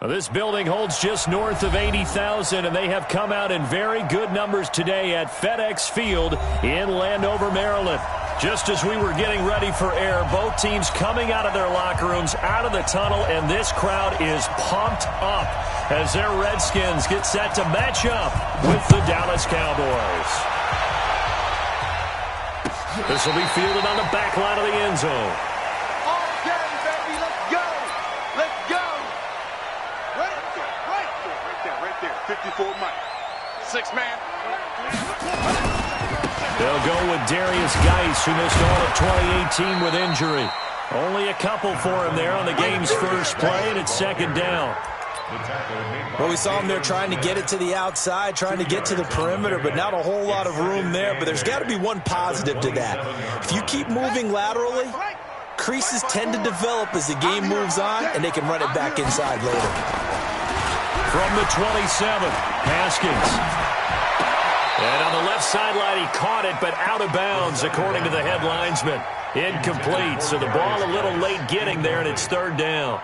Well, this building holds just north of 80,000, and they have come out in very good numbers today at FedEx Field in Landover, Maryland. Just as we were getting ready for air, both teams coming out of their locker rooms, out of the tunnel, and this crowd is pumped up as their Redskins get set to match up with the Dallas Cowboys. This will be fielded on the back line of the end zone. Baby, let's go. Let's go. Right there. 54 Mike. 6-man. They'll go with Darius Geis, who missed all of 2018 with injury. Only a couple for him there on the game's first play, and it's second down. Well, we saw him there trying to get it to the outside, trying to get to the perimeter, but not a whole lot of room there. But there's got to be one positive to that. If you keep moving laterally, creases tend to develop as the game moves on, and they can run it back inside later. From the 27, Haskins. And on the left sideline, he caught it, but out of bounds, according to the head linesman. Incomplete, so the ball a little late getting there, and it's third down.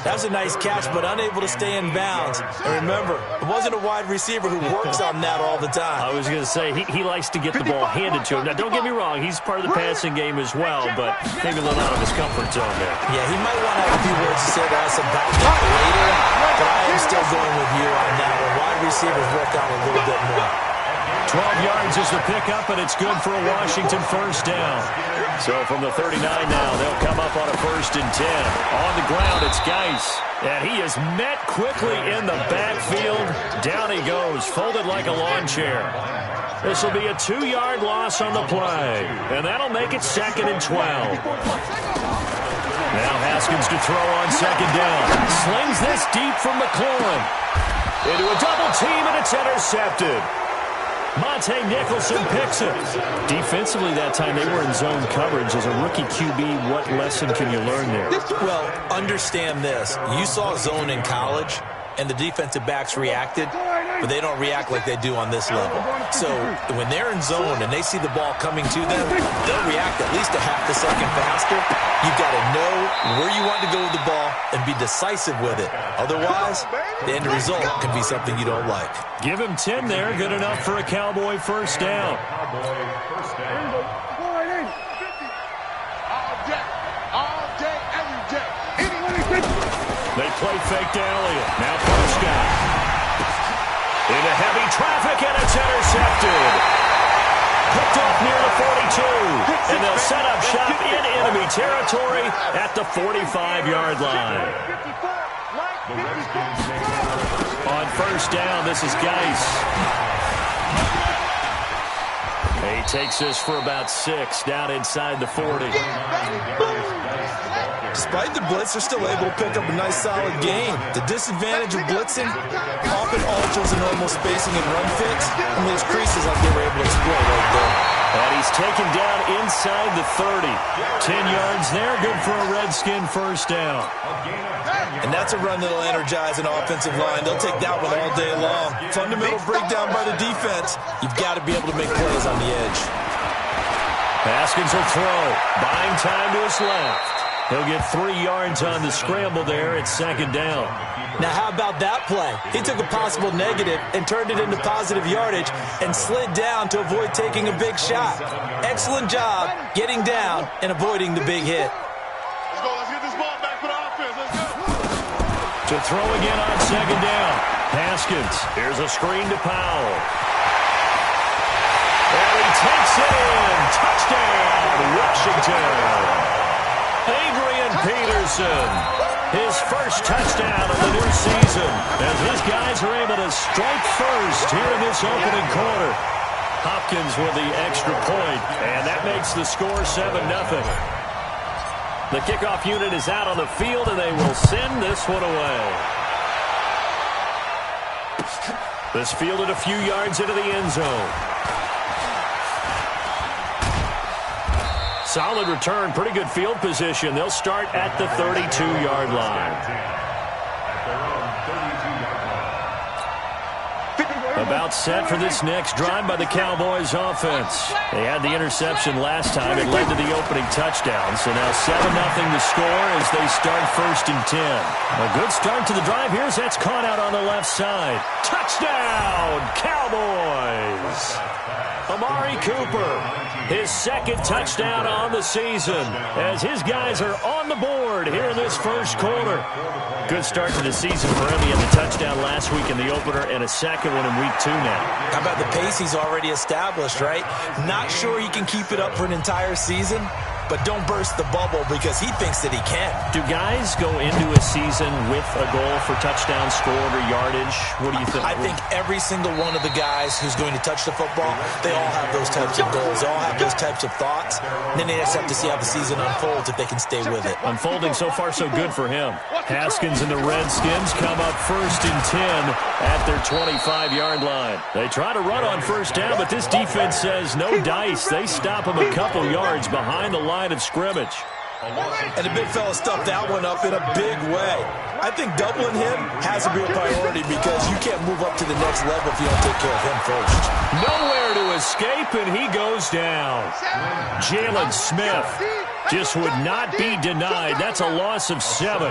That was a nice catch, but unable to stay in bounds. And remember, it wasn't a wide receiver who works on that all the time. I was going to say, he likes to get the ball handed to him. Now, don't get me wrong, he's part of the passing game as well, but maybe a little out of his comfort zone there. Yeah, he might want to have a few words to say to us about that later, but I am still going with you on that one. Wide receivers work on a little bit more. 12 yards is the pickup, and it's good for a Washington first down. So from the 39 now, they'll come up on a 1st and 10. On the ground, it's Geis. And he is met quickly in the backfield. Down he goes, folded like a lawn chair. This will be a 2-yard loss on the play. And that'll make it 2nd and 12. Now Haskins to throw on 2nd down. Slings this deep from McLaurin. Into a double team, and it's intercepted. Monte Nicholson picks it. Defensively that time, they were in zone coverage. As a rookie QB, what lesson can you learn there? Well, understand this. You saw zone in college, and the defensive backs reacted, but they don't react like they do on this level. So when they're in zone and they see the ball coming to them, they'll react at least a half a second faster. You've got to know where you want to go with the ball and be decisive with it. Otherwise, the end result can be something you don't like. Give him 10 there. Good enough for a Cowboy first down. They play fake to Elliott. Now Prescott. Into heavy traffic, and it's intercepted. Picked off near the 42. And they'll set up shop in enemy territory at the 45-yard line. On first down, this is Geis. He takes this for about 6 down inside the 40. Despite the blitz, they're still able to pick up a nice, solid gain. The disadvantage of blitzing often alters the normal spacing and run fits, and those creases like they were able to exploit right there. And he's taken down inside the 30. 10 yards there, good for a Redskin first down. And that's a run that'll energize an offensive line. They'll take that one all day long. Fundamental breakdown by the defense. You've got to be able to make plays on the edge. Haskins will throw. Buying time to his left. He'll get 3 yards on the scramble there at 2nd down. Now, how about that play? He took a possible negative and turned it into positive yardage and slid down to avoid taking a big shot. Excellent job getting down and avoiding the big hit. Let's go. Let's get this ball back for the offense. Let's go. To throw again on 2nd down. Haskins. Here's a screen to Powell. And he takes it in. Touchdown, Washington. Adrian Peterson, his first touchdown of the new season, as his guys are able to strike first here in this opening quarter. Hopkins with the extra point, and that makes the score 7-0. The kickoff unit is out on the field, and they will send this one away. This fielded a few yards into the end zone. Solid return, pretty good field position. They'll start at the 32-yard line. About set for this next drive by the Cowboys offense. They had the interception last time. It led to the opening touchdown. So now 7-0 the score as they start 1st and 10. A good start to the drive here as that's caught out on the left side. Touchdown, Cowboys! Amari Cooper, his 2nd touchdown on the season as his guys are on the board here in this 1st quarter. Good start to the season for him. He had the touchdown last week in the opener and a 2nd one in week 2 now. How about the pace he's already established, right? Not sure he can keep it up for an entire season, but don't burst the bubble because he thinks that he can. Do guys go into a season with a goal for touchdown scored or yardage? What do you think? I think every single one of the guys who's going to touch the football, they all have those types of goals. They all have those types of thoughts. And then they just have to see how the season unfolds if they can stay with it. Unfolding so far so good for him. Haskins and the Redskins come up 1st and 10 at their 25-yard line. They try to run on 1st down, but this defense says no dice. They stop him a couple yards behind the line of scrimmage. And the big fella stuffed that one up in a big way. I think doubling him has to be a priority because you can't move up to the next level if you don't take care of him first. Nowhere to escape, and he goes down. Jalen Smith just would not be denied. That's a loss of 7.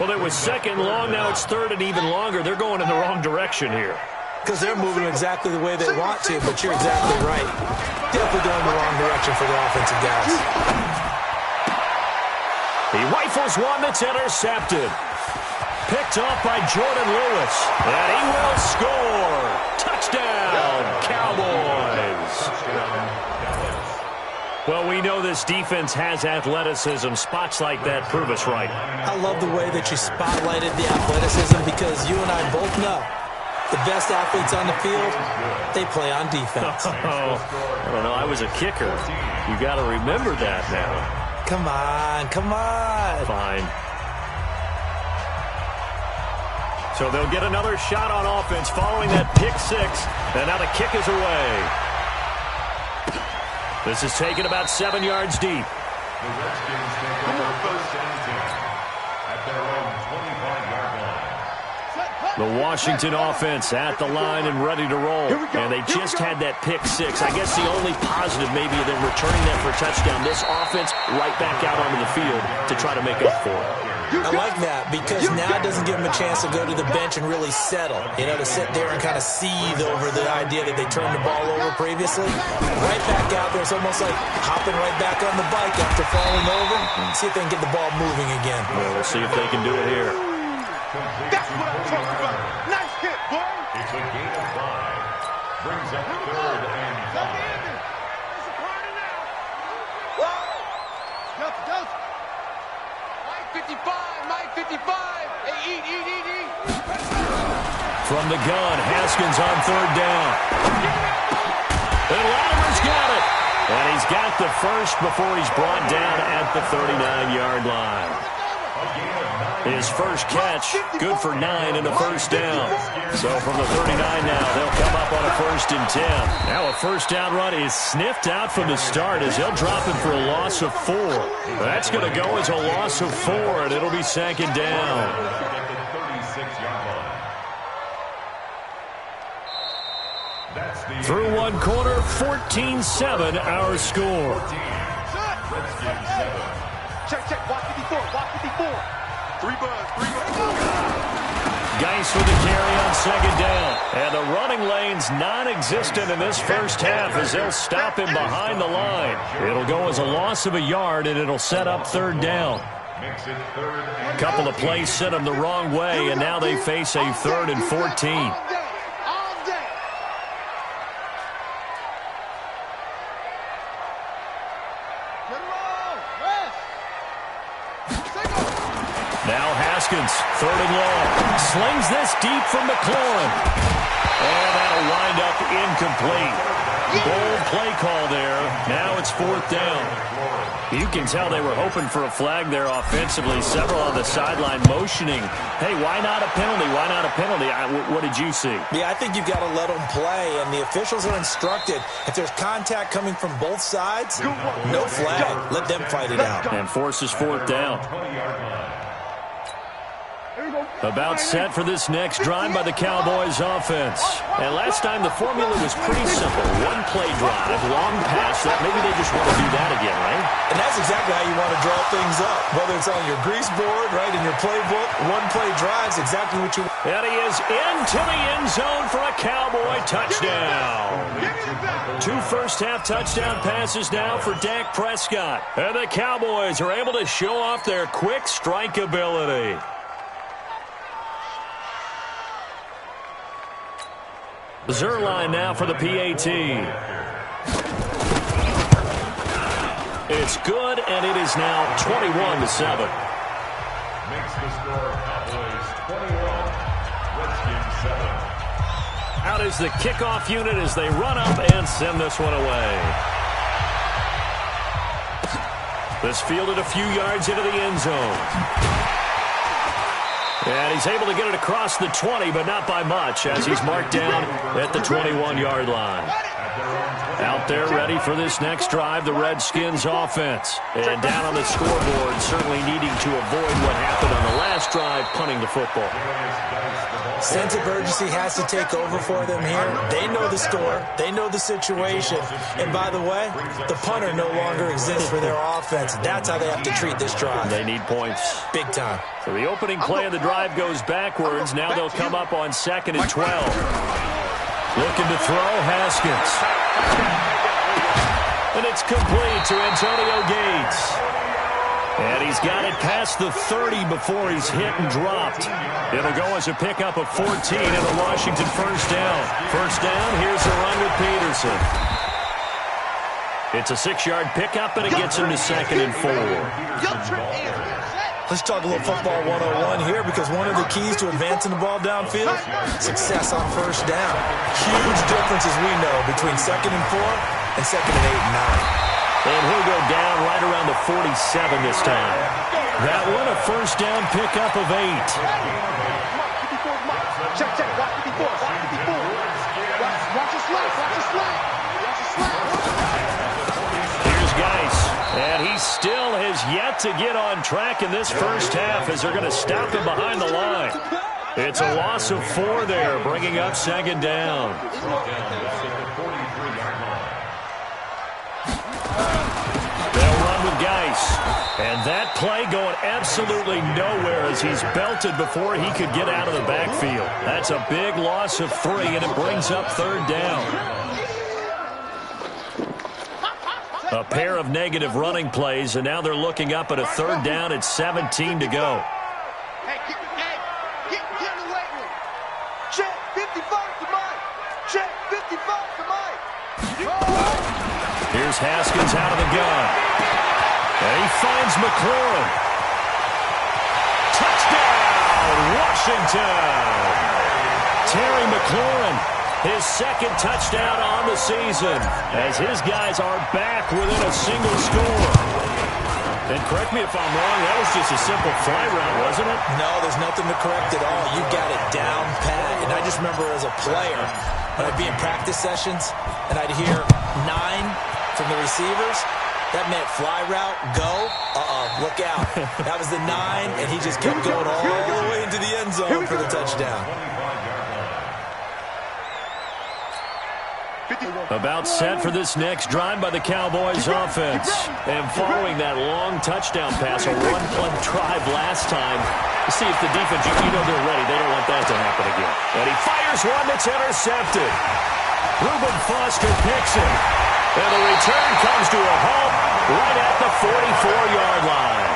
Well, it was 2nd long. Now it's 3rd and even longer. They're going in the wrong direction here. Because they're moving exactly the way they want to, but you're exactly right. Definitely going in the wrong direction for the offensive guys. He rifles one that's intercepted. Picked off by Jordan Lewis. And he will score. Touchdown, Cowboys. Well, we know this defense has athleticism. Spots like that prove us right. I love the way that you spotlighted the athleticism because you and I both know the best athletes on the field, they play on defense. Oh, I don't know. I was a kicker. You got to remember that now. Come on, come on. Fine. So they'll get another shot on offense following that pick 6. And now the kick is away. This is taken about 7 yards deep. The Washington offense at the line and ready to roll. And they just had that pick 6. I guess the only positive maybe of them returning that for a touchdown. This offense right back out onto the field to try to make up for it. I like that because now it doesn't give them a chance to go to the bench and really settle. You know, to sit there and kind of seethe over the idea that they turned the ball over previously. Right back out there. It's almost like hopping right back on the bike after falling over. See if they can get the ball moving again. Well, we'll see if they can do it here. That's what I'm talking about. Nice hit, boy. It's a gain of 5. Brings up 3rd and 5. It's a party now. Whoa. Go. Mike 55. Mike 55. Hey, eat. From the gun, Haskins on 3rd down. And Latimer's got it. And he's got the first before he's brought down at the 39-yard line. His first catch, good for 9 and a 1st down. So from the 39 now, they'll come up on a 1st and 10. Now a 1st down run is sniffed out from the start as they'll drop him for a loss of 4. That's going to go as a loss of 4, and it'll be 2nd down. Through one quarter, 14-7 our score. Check. Walk 54. 3 buzz. Geis with the carry on 2nd down. And the running lane's non-existent in this first half as they'll stop him behind the line. It'll go as a loss of a yard, and it'll set up 3rd down. A couple of plays sent them the wrong way, and now they face a 3rd and 14. Now Haskins, 3rd and long. Slings this deep from McLaurin. And that'll wind up incomplete. Bold play call there. Now it's 4th down. You can tell they were hoping for a flag there offensively. Several on the sideline motioning. Hey, why not a penalty? Why not a penalty? What did you see? Yeah, I think you've got to let them play, and the officials are instructed. If there's contact coming from both sides, no flag. Let them fight it out. And forces 4th down. About set for this next drive by the Cowboys offense. And last time the formula was pretty simple. One-play drive, long pass. That maybe they just want to do that again, right? And that's exactly how you want to draw things up. Whether it's on your grease board, right, in your playbook, one-play drive's exactly what you want. And he is into the end zone for a Cowboy touchdown. 2 first-half touchdown passes now for Dak Prescott. And the Cowboys are able to show off their quick strike ability. Zerline now for the PAT. It's good, and it is now 21-7. Makes the score Cowboys 21, Redskins 7. Out is the kickoff unit as they run up and send this one away. This fielded a few yards into the end zone. And he's able to get it across the 20, but not by much, as he's marked down at the 21-yard line. Out there ready for this next drive, the Redskins offense. And down on the scoreboard, certainly needing to avoid what happened on the last drive, punting the football. Sense of urgency has to take over for them here. They know the score. They know the situation. And by the way, the punter no longer exists for their offense. That's how they have to treat this drive. They need points. Big time. So the opening play of the drive goes backwards. Now they'll come up on 2nd and 12. Looking to throw, Haskins. And it's complete to Antonio Gates. And he's got it past the 30 before he's hit and dropped. It'll go as a pickup of 14 and a Washington first down. First down, here's the run with Peterson. It's a 6-yard pickup, and it gets him to 2nd and 4. Let's talk a little football 101 here, because one of the keys to advancing the ball downfield, success on first down. Huge difference, as we know, between 2nd and 4 and 2nd and 8 and 9. And he'll go down right around the 47 this time. That one, a first down pickup of 8. Check, watch 54, watch 54. Watch your slap, watch your slap. Watch your slap. Here's Geis. And he still has yet to get on track in this first half as they're going to stop him behind the line. It's a loss of 4 there, bringing up 2nd down. And that play going absolutely nowhere as he's belted before he could get out of the backfield. That's a big loss of 3, and it brings up 3rd down. A pair of negative running plays, and now they're looking up at a 3rd down at 17 to go. Hey, get in the weight room. Check 55 to Mike. Check 55 to Mike. Here's Haskins out of the gun. And he finds McLaurin. Touchdown, Washington. Terry McLaurin, his 2nd touchdown on the season, as his guys are back within a single score. And correct me if I'm wrong, that was just a simple fly route, wasn't it? No, there's nothing to correct at all. You got it down pat. And I just remember as a player, when I'd be in practice sessions, and I'd hear 9 from the receivers, that meant fly route, go, look out. That was the 9, and he just kept going all the way into the end zone for the touchdown. About set for this next drive by the Cowboys offense. And following that long touchdown pass, a 1-play drive last time, to see if the defense, you know they're ready. They don't want that to happen again. And he fires one that's intercepted. Reuben Foster picks it. And the return comes to a halt right at the 44-yard line.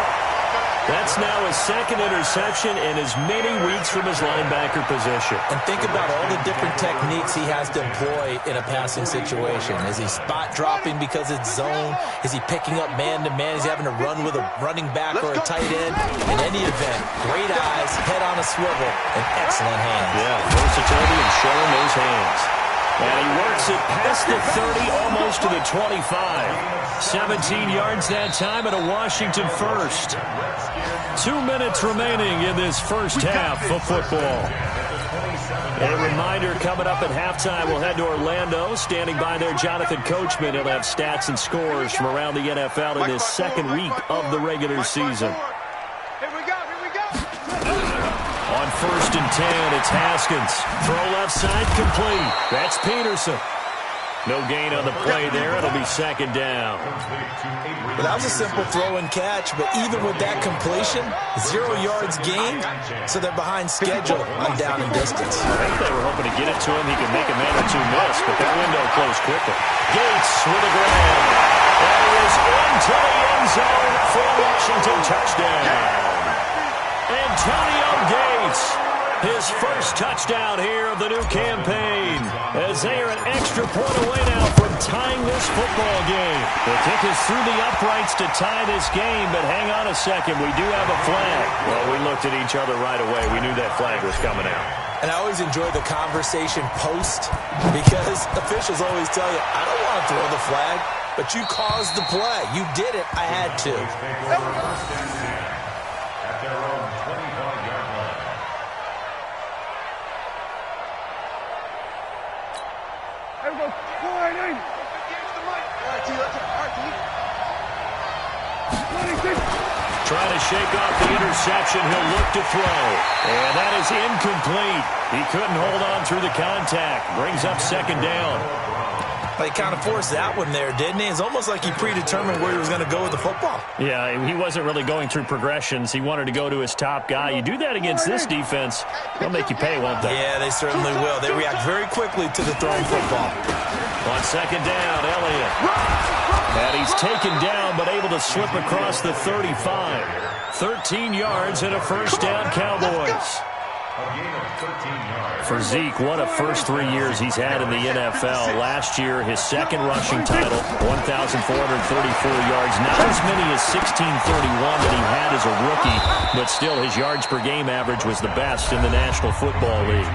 That's now his 2nd interception in as many weeks from his linebacker position. And think about all the different techniques he has to employ in a passing situation. Is he spot dropping because it's zone? Is he picking up man-to-man? Is he having to run with a running back or a tight end? In any event, great eyes, head on a swivel, and excellent hands. Yeah, versatility and showing those hands. And he works it past the 30, almost to the 25. 17 yards that time, and a Washington first. 2 minutes remaining in this first half of football. And a reminder, coming up at halftime, we'll head to Orlando. Standing by there, Jonathan Coachman. He'll have stats and scores from around the NFL in his 2nd week of the regular season. Here we go, here we go. first and 10. It's Haskins. Throw left side complete. That's Peterson. No gain on the play there. It'll be second down. Well, that was a simple throw and catch, but even with that completion, 0 yards gained, so they're behind schedule on down and distance. I think they were hoping to get it to him. He could make a man or two miss, but that window closed quickly. Gates with a grab. That is into the end zone for a Washington touchdown. Antonio Gates, his first touchdown here of the new campaign, as they are an extra point away now from tying this football game. The kick is through the uprights to tie this game, but hang on a second, we do have a flag. Well, we looked at each other right away. We knew that flag was coming out. And I always enjoy the conversation post, because officials always tell you, I don't want to throw the flag, but you caused the play. You did it. I had to. At their own 25-yard line. There we go. Go ahead, in. Trying to shake off the interception. He'll look to throw. And that is incomplete. He couldn't hold on through the contact. Brings up second down. He kind of forced that one there, didn't he? It's almost like he predetermined where he was going to go with the football. Yeah, he wasn't really going through progressions. He wanted to go to his top guy. You do that against this defense, they'll make you pay, won't they? Yeah, they certainly will. They react very quickly to the thrown football. On second down, Elliott. And he's taken down, but able to slip across the 35. 13 yards and a first down, Cowboys. For Zeke, what a first 3 years he's had in the NFL. Last year, his second rushing title, 1,434 yards. Not as many as 1,631 that he had as a rookie, but still his yards per game average was the best in the National Football League.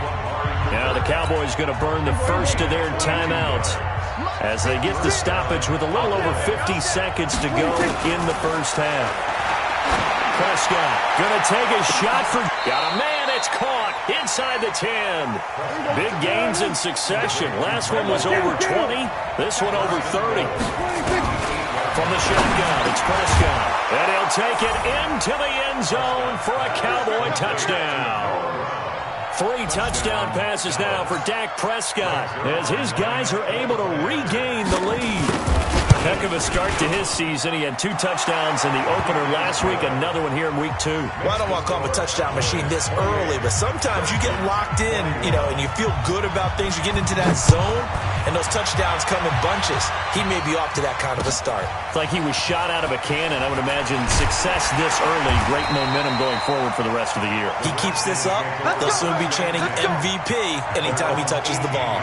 Now the Cowboys going to burn the first of their timeouts as they get the stoppage with a little over 50 seconds to go in the first half. Prescott going to take a shot for... Got a man, it's caught inside the 10. Big gains in succession. Last one was over 20. This one over 30. From the shotgun, it's Prescott. And he'll take it into the end zone for a Cowboy touchdown. 3 touchdown passes now for Dak Prescott as his guys are able to regain the lead. Heck of a start to his season. He had 2 touchdowns in the opener last week, another one here in week 2. Well, I don't want to call him a touchdown machine this early, but sometimes you get locked in, and you feel good about things. You get into that zone, and those touchdowns come in bunches. He may be off to that kind of a start. It's like he was shot out of a cannon. I would imagine success this early, great momentum going forward for the rest of the year. He keeps this up, they'll soon be chanting MVP anytime he touches the ball.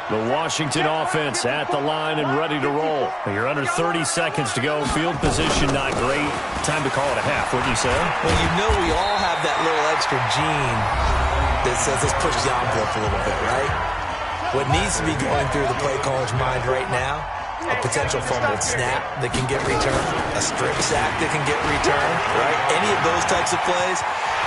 The Washington offense at the line and ready to roll. You're under 30 seconds to go. Field position not great. Time to call it a half, wouldn't you say? Well, we all have that little extra gene that says let's push the envelope a little bit, right? What needs to be going through the play caller's mind right now, a potential fumbled snap that can get returned, a strip sack that can get returned, right? Any of those types of plays,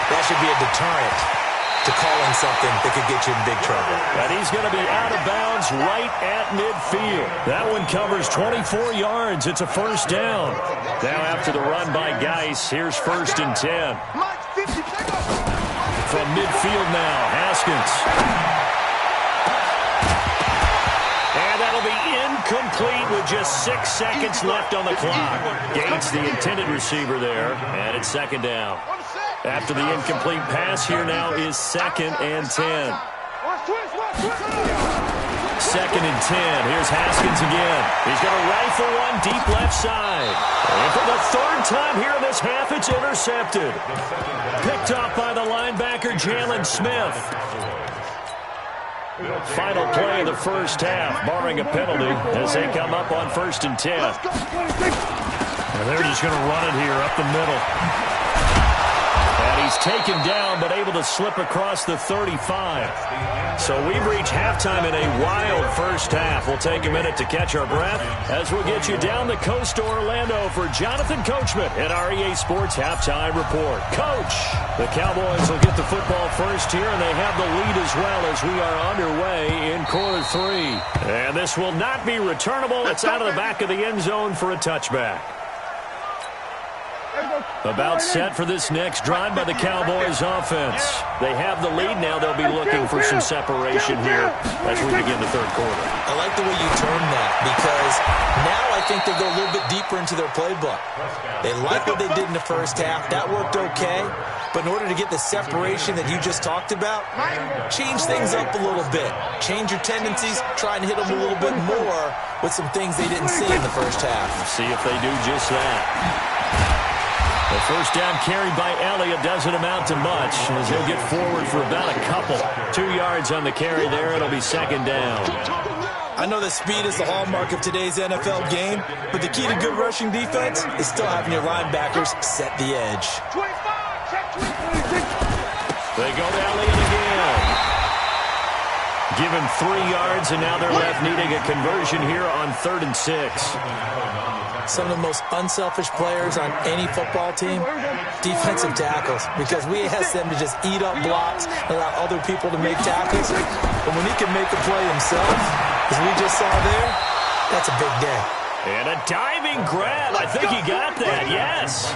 that should be a deterrent to calling something that could get you in big trouble. And he's going to be out of bounds right at midfield. That one covers 24 yards. It's a first down. Now after the run by Geis, here's first and 10. From midfield now, Haskins. And that'll be incomplete with just 6 seconds left on the clock. Gates, the intended receiver there, and it's second down. After the incomplete pass, here now is second and 10. Second and 10. Here's Haskins again. He's going to rifle one deep left side. And for the third time here in this half, it's intercepted. Picked off by the linebacker, Jalen Smith. Final play of the first half, barring a penalty, as they come up on first and 10. And they're just going to run it here up the middle. And he's taken down, but able to slip across the 35. So we've reached halftime in a wild first half. We'll take a minute to catch our breath as we'll get you down the coast to Orlando for Jonathan Coachman at our EA Sports Halftime Report. Coach, the Cowboys will get the football first here, and they have the lead as well as we are underway in quarter 3. And this will not be returnable. It's out of the back of the end zone for a touchback. There we go. About set for this next drive by the Cowboys offense. They have the lead now. They'll be looking for some separation here as we begin the third quarter. I like the way you term that because now I think they go a little bit deeper into their playbook. They like what they did in the first half. That worked okay. But in order to get the separation that you just talked about, change things up a little bit. Change your tendencies. Try and hit them a little bit more with some things they didn't see in the first half. See if they do just that. The first down carry by Elliott doesn't amount to much as he'll get forward for about a couple. 2 yards on the carry there. It'll be second down. I know that speed is the hallmark of today's NFL game, but the key to good rushing defense is still having your linebackers set the edge. 25, check 26. They go to Elliott again. Give him 3 yards, and now they're left needing a conversion here on 3rd and 6. Some of the most unselfish players on any football team, defensive tackles, because we ask them to just eat up blocks and allow other people to make tackles. But when he can make a play himself, as we just saw there, that's a big day. And a diving grab. I think he got that, yes.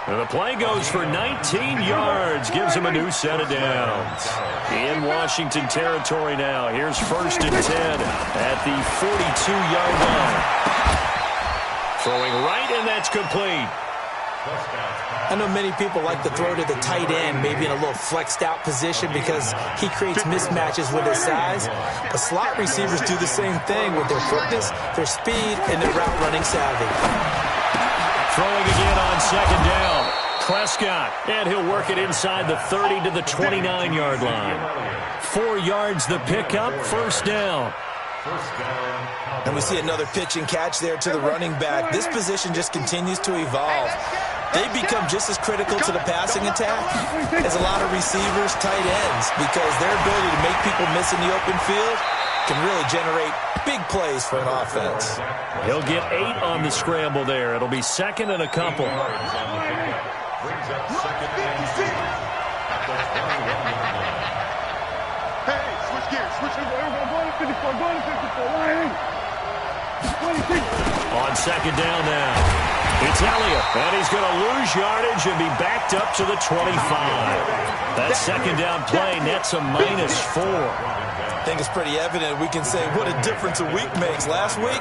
And the play goes for 19 yards, gives him a new set of downs. In Washington territory now. Here's 1st and 10 at the 42-yard line. Throwing right, and that's complete. I know many people like to throw to the tight end, maybe in a little flexed out position because he creates mismatches with his size. But slot receivers do the same thing with their quickness, their speed, and their route running savvy. Throwing again on 2nd down. Prescott, and he'll work it inside the 30 to the 29-yard line. 4 yards the pickup, 1st down. And we see another pitch and catch there to the running back. This position just continues to evolve. They become just as critical to the passing attack as a lot of receivers, tight ends, because their ability to make people miss in the open field can really generate big plays for an offense. He'll get 8 on the scramble there. It'll be 2nd and a couple. On 2nd down now. It's Elliott, and he's going to lose yardage and be backed up to the 25. That 2nd down play nets a -4. I think it's pretty evident. We can say what a difference a week makes. Last week,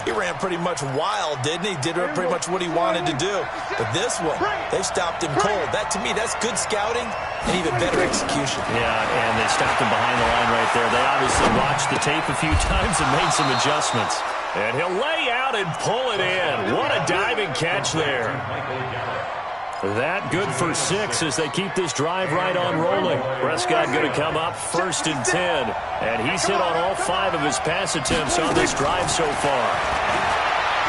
he ran pretty much wild, didn't he? Did pretty much what he wanted to do. But this one, they've stopped him cold. That, to me, that's good scouting and even better execution. Yeah, and they stopped him behind the line right there. They obviously watched the tape a few times and made some adjustments. And he'll lay out and pull it in. What a diving catch there. That good for 6 as they keep this drive right on rolling. Prescott going to come up 1st and 10. And he's hit on all 5 of his pass attempts on this drive so far.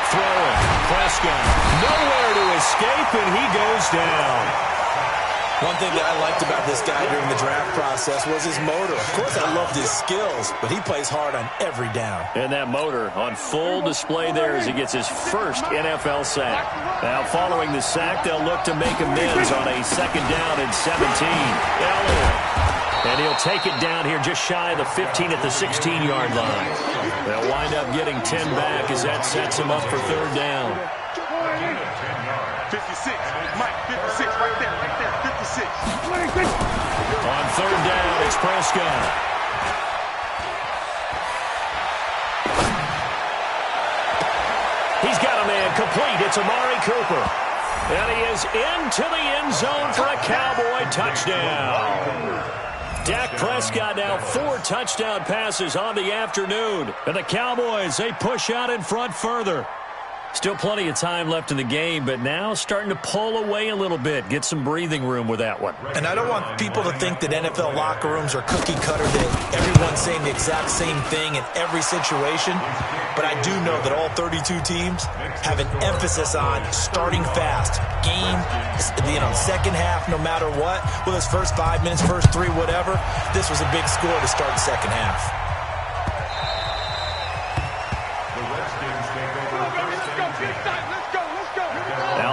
Throwing. Prescott nowhere to escape, and he goes down. One thing that I liked about this guy during the draft process was his motor. Of course, I loved his skills, but he plays hard on every down. And that motor on full display there as he gets his first NFL sack. Now, following the sack, they'll look to make amends on a 2nd down and 17. Elliott. And he'll take it down here just shy of the 15 at the 16-yard line. They'll wind up getting 10 back as that sets him up for 3rd down. 56, Mike, 56, right there, 56. On 3rd down, it's Prescott. He's got a man complete. It's Amari Cooper. And he is into the end zone for a Cowboy touchdown. Dak Prescott now 4 touchdown passes on the afternoon. And the Cowboys, they push out in front further. Still plenty of time left in the game, but now starting to pull away a little bit, get some breathing room with that one. And I don't want people to think that NFL locker rooms are cookie cutter, that everyone's saying the exact same thing in every situation. But I do know that all 32 teams have an emphasis on starting fast. Game, second half, no matter what. Whether it's first 5 minutes, first 3, whatever. This was a big score to start the second half.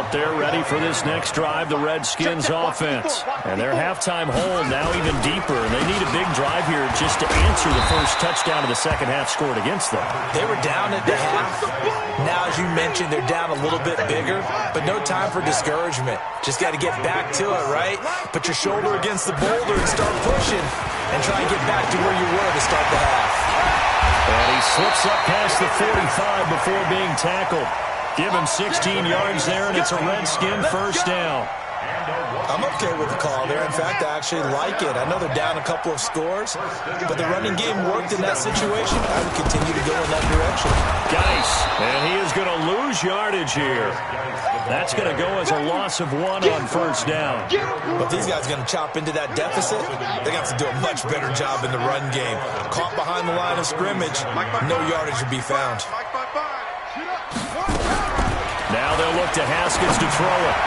out there ready for this next drive, the Redskins offense. And their halftime hole now even deeper, and they need a big drive here just to answer the first touchdown of the second half scored against them. They were down at the half. Now, as you mentioned, they're down a little bit bigger, but no time for discouragement. Just got to get back to it, right? Put your shoulder against the boulder and start pushing, and try and get back to where you were to start the half. And he slips up past the 45 before being tackled. Give him 16 yards there, and it's a Redskin first down. I'm okay with the call there. In fact, I actually like it. I know they're down a couple of scores, but the running game worked in that situation. I would continue to go in that direction. Geis, and he is going to lose yardage here. That's going to go as a loss of 1 on first down. But these guys are going to chop into that deficit. They're going to have to do a much better job in the run game. Caught behind the line of scrimmage, no yardage to be found. Now they'll look to Haskins to throw it.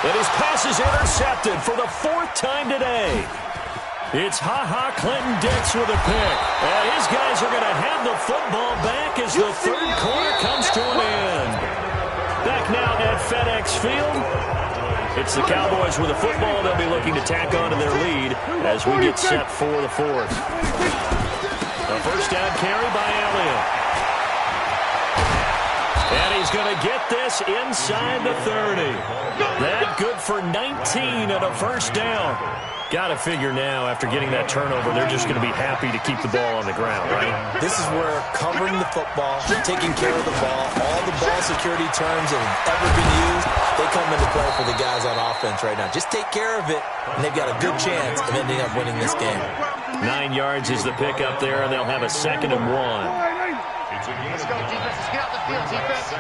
And his pass is intercepted for the 4th time today. It's Ha-Ha Clinton-Dix with a pick. And his guys are going to have the football back as the third quarter comes to an end. Back now at FedEx Field. It's the Cowboys with the football. They'll be looking to tack on to their lead as we get set for the 4th. A first down carry by Elliott. And he's going to get this inside the 30. That good for 19 and a first down. Got to figure now, after getting that turnover, they're just going to be happy to keep the ball on the ground, right? This is where covering the football, taking care of the ball, all the ball security terms that have ever been used, they come into play for the guys on offense right now. Just take care of it, and they've got a good chance of ending up winning this game. 9 yards is the pick up there, and they'll have a 2nd and 1. Let's go, defense. Let's get out the field, defense.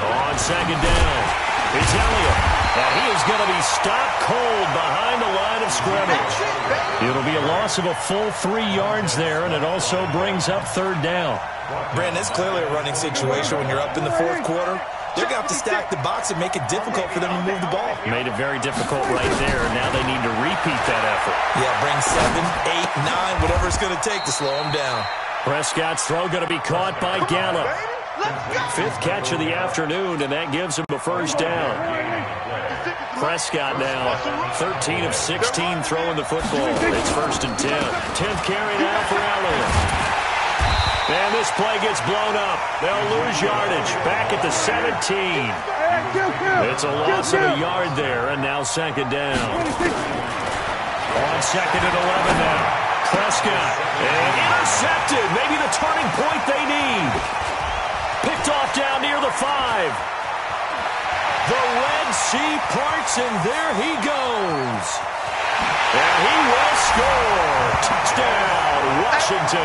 On 2nd down, it's Elliott. And he is going to be stopped cold behind the line of scrimmage. It'll be a loss of a full 3 yards there, and it also brings up 3rd down. Brandon, it's clearly a running situation when you're up in the 4th quarter. They're going to have to stack the box and make it difficult for them to move the ball. Made it very difficult right there. Now they need to repeat that effort. Yeah, bring 7, 8, 9, whatever it's going to take to slow them down. Prescott's throw going to be caught by Gallup. 5th catch of the afternoon, and that gives him a first down. Prescott now 13 of 16 throwing the football. It's 1st and 10. 10th carry now for Elliott. And this play gets blown up. They'll lose yardage. Back at the 17. It's a loss of a yard there, and now 2nd down. On 2nd and 11 now. Prescott. And intercepted. Maybe the turning point they need. Picked off down near the 5. The Red Sea parts, and there he goes. And he will score. Touchdown, Washington.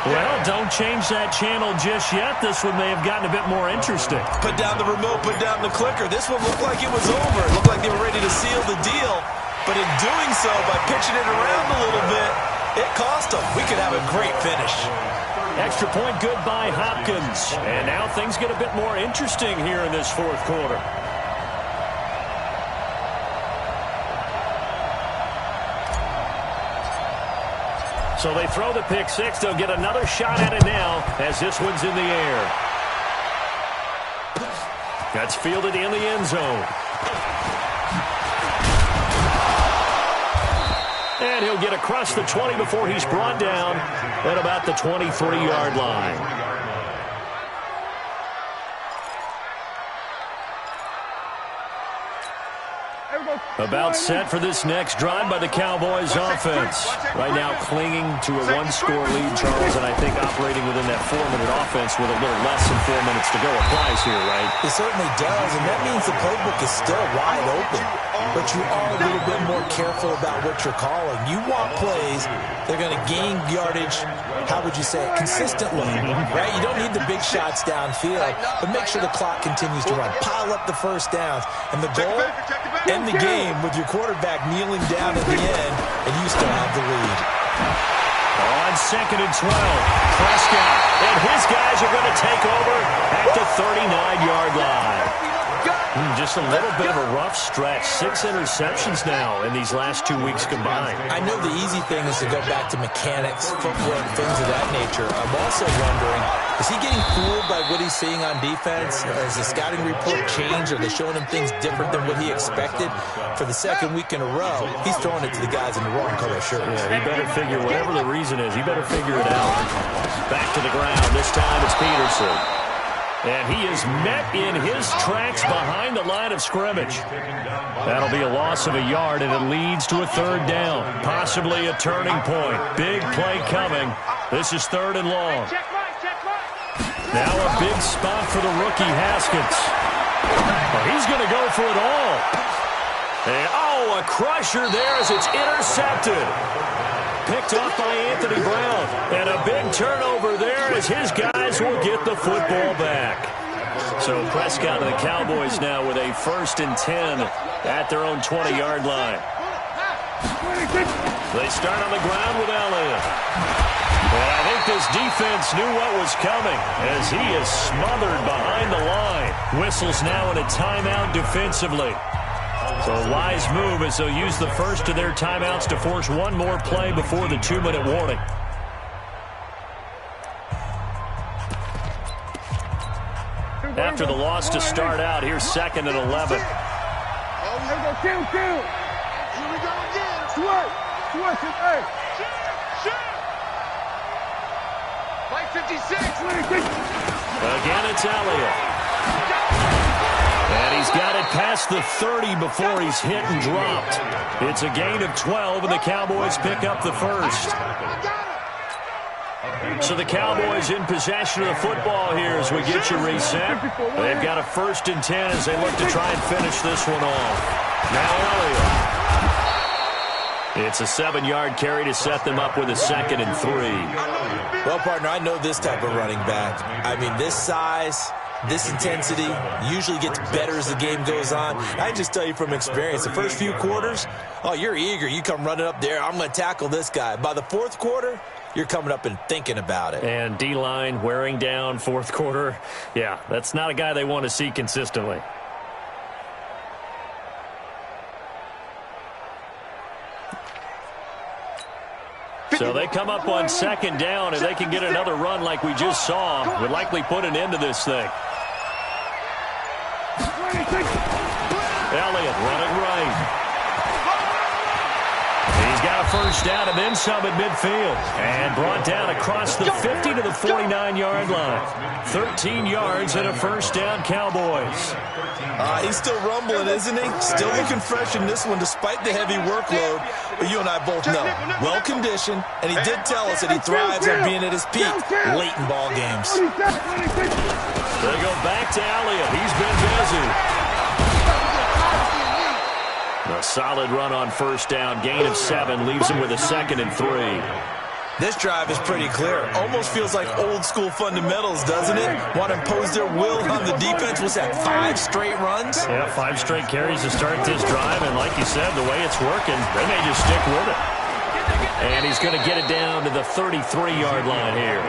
Well, don't change that channel just yet. This one may have gotten a bit more interesting. Put down the remote, put down the clicker. This one looked like it was over. It looked like they were ready to seal the deal. But in doing so, by pitching it around a little bit, it cost them. We could have a great finish. Extra point good by Hopkins. And now things get a bit more interesting here in this 4th quarter. So they throw the pick 6. They'll get another shot at it now as this one's in the air. That's fielded in the end zone. And he'll get across the 20 before he's brought down at about the 23-yard line. About set for this next drive by the Cowboys offense. Right now clinging to a 1-score lead, Charles, and I think operating within that 4-minute offense with a little less than 4 minutes to go applies here, right? It certainly does, and that means the playbook is still wide open. But you are a little bit more careful about what you're calling. You want plays that are going to gain yardage, how would you say it, consistently, right? You don't need the big shots downfield, but make sure the clock continues to run. Pile up the first downs, and the goal, end the game with your quarterback kneeling down at the end, and you still have the lead. On 2nd and 12, Prescott and his guys are going to take over at the 39-yard line. Just a little bit of a rough stretch. 6 interceptions now in these last 2 weeks combined. I know the easy thing is to go back to mechanics, footwork, things of that nature. I'm also wondering, is he getting fooled by what he's seeing on defense? Has the scouting report changed? Are they showing him things different than what he expected? For the second week in a row, he's throwing it to the guys in the wrong color shirts. Yeah, he better figure, whatever the reason is, he better figure it out. Back to the ground. This time it's Peterson. And he is met in his tracks behind the line of scrimmage. That'll be a loss of a yard, and it leads to a 3rd down. Possibly a turning point. Big play coming. This is 3rd and long. Now a big spot for the rookie Haskins. Well, he's going to go for it all. And, a crusher there as it's intercepted. Picked off by Anthony Brown. And a big turnover there as his guys will get the football back. So Prescott and the Cowboys now with a 1st and 10 at their own 20-yard line. They start on the ground with Elliott. And I think this defense knew what was coming as he is smothered behind the line. Whistles now in a timeout defensively. So a wise move as they'll use the first of their timeouts to force one more play before the 2-minute warning. After the loss to start out, here's 2nd and 11. Here we go again. Switch. Hey. Like 56. Again, it's Elliott. And he's got it past the 30 before he's hit and dropped. It's a gain of 12, and the Cowboys pick up the first. So the Cowboys in possession of the football here as we get you reset. They've got a 1st and 10 as they look to try and finish this one off. Now Elliott. It's a 7-yard carry to set them up with a 2nd and 3. Well, partner, I know this type of running back. I mean, this size, this intensity usually gets better as the game goes on. I just tell you from experience, the first few quarters, you're eager. You come running up there, I'm going to tackle this guy. By the 4th quarter, you're coming up and thinking about it. And D-line wearing down 4th quarter. Yeah, that's not a guy they want to see consistently. So they come up on 2nd down, and they can get another run like we just saw. Would likely put an end to this thing. Elliott running right. He's got a 1st down and then some at midfield. And brought down across the 50 to the 49-yard line. 13 yards and a 1st down, Cowboys. He's still rumbling, isn't he? Still looking fresh in this one despite the heavy workload. But you and I both know, well-conditioned, and he did tell us that he thrives on being at his peak late in ball games. They go back to Elliott. He's been busy. A solid run on 1st down. Gain of 7 leaves him with a 2nd and 3. This drive is pretty clear. Almost feels like old-school fundamentals, doesn't it? Want to impose their will on the defense. What's that, 5 straight runs? Yeah, 5 straight carries to start this drive. And like you said, the way it's working, they may just stick with it. And he's going to get it down to the 33-yard line here.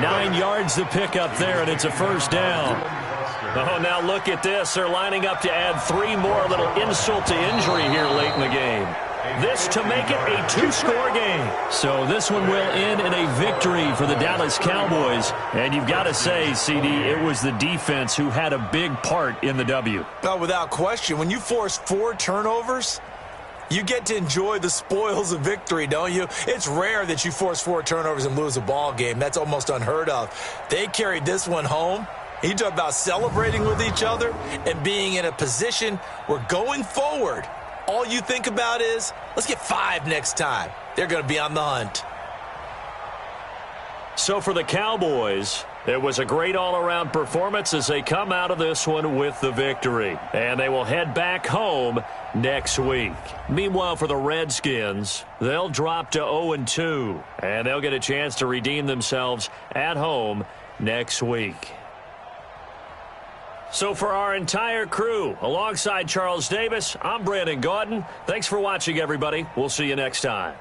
9 yards to pick up there, and it's a 1st down. Oh, now look at this. They're lining up to add 3 more, a little insult to injury here late in the game. This to make it a 2-score game. So this one will end in a victory for the Dallas Cowboys. And you've got to say, CD, it was the defense who had a big part in the W. No, without question. When you force 4 turnovers, you get to enjoy the spoils of victory, don't you? It's rare that you force 4 turnovers and lose a ball game. That's almost unheard of. They carried this one home. You talk about celebrating with each other and being in a position where going forward, all you think about is, let's get 5 next time. They're going to be on the hunt. So for the Cowboys, it was a great all-around performance as they come out of this one with the victory. And they will head back home next week. Meanwhile, for the Redskins, they'll drop to 0-2. And they'll get a chance to redeem themselves at home next week. So for our entire crew, alongside Charles Davis, I'm Brandon Gaudin. Thanks for watching, everybody. We'll see you next time.